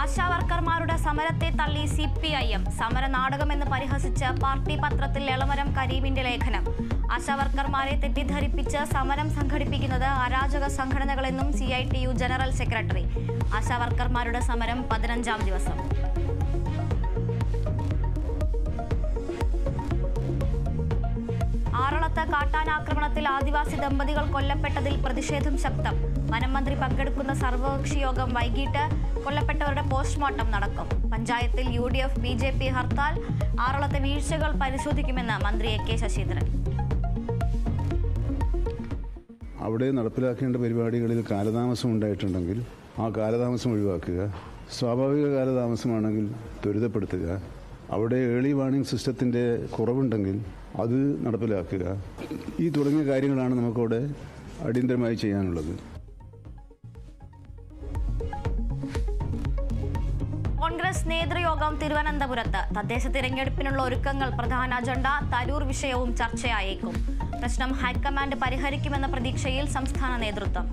ആശാവർക്കർമാരുടെ സമരത്തെ തള്ളി CPIM. സമര നാടകമെന്ന് പരിഹസിച്ച് പാർട്ടി പത്രത്തിൽ എളമരം കരീമിന്റെ ലേഖനം. ആശാവർക്കർമാരെ തെറ്റിദ്ധരിപ്പിച്ച് സമരം സംഘടിപ്പിക്കുന്നത് അരാജക സംഘടനകളെന്നും CITU ജനറൽ സെക്രട്ടറി. ആശാവർക്കർമാരുടെ സമരം 15ാം ദിവസം. ആറളത്ത് കാട്ടാനാക്രമണത്തിൽ ആദിവാസി ദമ്പതികൾ കൊല്ലപ്പെട്ടതിൽ പ്രതിഷേധം ശക്തം. വനമന്ത്രി പങ്കെടുക്കുന്ന സർവകക്ഷി യോഗം വൈകിട്ട് കൊല്ലപ്പെട്ടവരുടെ പോസ്റ്റ്മോർട്ടം നടക്കും. പഞ്ചായത്തിൽ UDF BJP ഹർത്താൽ. ആറളത്തെ വീഴ്ചകൾ പരിശോധിക്കുമെന്ന് മന്ത്രി AK ശശീന്ദ്രൻ. അവിടെ നടപ്പിലാക്കേണ്ട പരിപാടികളിൽ കാലതാമസം ഉണ്ടായിട്ടുണ്ടെങ്കിൽ ആ കാലതാമസം ഒഴിവാക്കുക. സ്വാഭാവിക കാലതാമസമാണെങ്കിൽ ത്വരിതപ്പെടുത്തുക. അവിടെ ഏർലി വാർണിംഗ് സിസ്റ്റത്തിൻ്റെ കുറവുണ്ടെങ്കിൽ അത് നടപ്പിലാക്കുക. ഈ തുടങ്ങിയ കാര്യങ്ങളാണ് നമുക്കവിടെ അടിയന്തരമായി ചെയ്യാനുള്ളത്. കോൺഗ്രസ് നേതൃയോഗം തിരുവനന്തപുരത്ത്. തദ്ദേശ തിരഞ്ഞെടുപ്പിനുള്ള ഒരുക്കങ്ങൾ പ്രധാന അജണ്ട. തരൂർ വിഷയവും ചർച്ചയായേക്കും. പ്രശ്നം ഹൈക്കമാൻഡ് പരിഹരിക്കുമെന്ന പ്രതീക്ഷയിൽ സംസ്ഥാന നേതൃത്വം.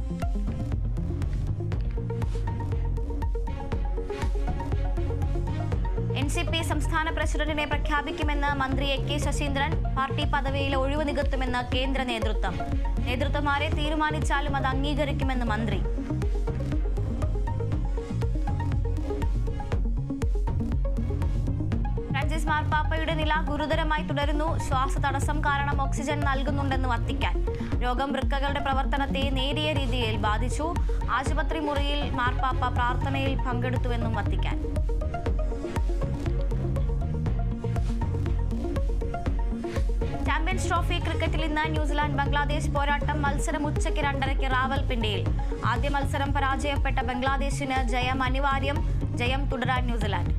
NCP സംസ്ഥാന പ്രസിഡന്റിനെ പ്രഖ്യാപിക്കുമെന്ന് മന്ത്രി AK ശശീന്ദ്രൻ. പാർട്ടി പദവിയിൽ ഒഴിവ് നികത്തുമെന്ന് കേന്ദ്ര നേതൃത്വം. നേതൃത്വമാരെ തീരുമാനിച്ചാലും അത് അംഗീകരിക്കുമെന്ന് മന്ത്രി. ഫ്രാൻസിസ് മാർപ്പാപ്പയുടെ നില ഗുരുതരമായി തുടരുന്നു. ശ്വാസതടസ്സം കാരണം ഓക്സിജൻ നൽകുന്നുണ്ടെന്ന് വത്തിക്കാൻ. രോഗം വൃക്കകളുടെ പ്രവർത്തനത്തെ നേരിയ രീതിയിൽ ബാധിച്ചു. ആശുപത്രി മുറിയിൽ മാർപ്പാപ്പ പ്രാർത്ഥനയിൽ പങ്കെടുത്തുവെന്നും വത്തിക്കാൻ. ചാമ്പ്യൻസ് ട്രോഫി ക്രിക്കറ്റിൽ ഇന്ന് ന്യൂസിലാൻഡ് ബംഗ്ലാദേശ് പോരാട്ടം. മത്സരം ഉച്ചയ്ക്ക് 2:30 റാവൽപിണ്ടിയിൽ. ആദ്യ മത്സരം പരാജയപ്പെട്ട ബംഗ്ലാദേശിന് ജയം അനിവാര്യം. ജയം തുടരാൻ ന്യൂസിലാൻഡ്.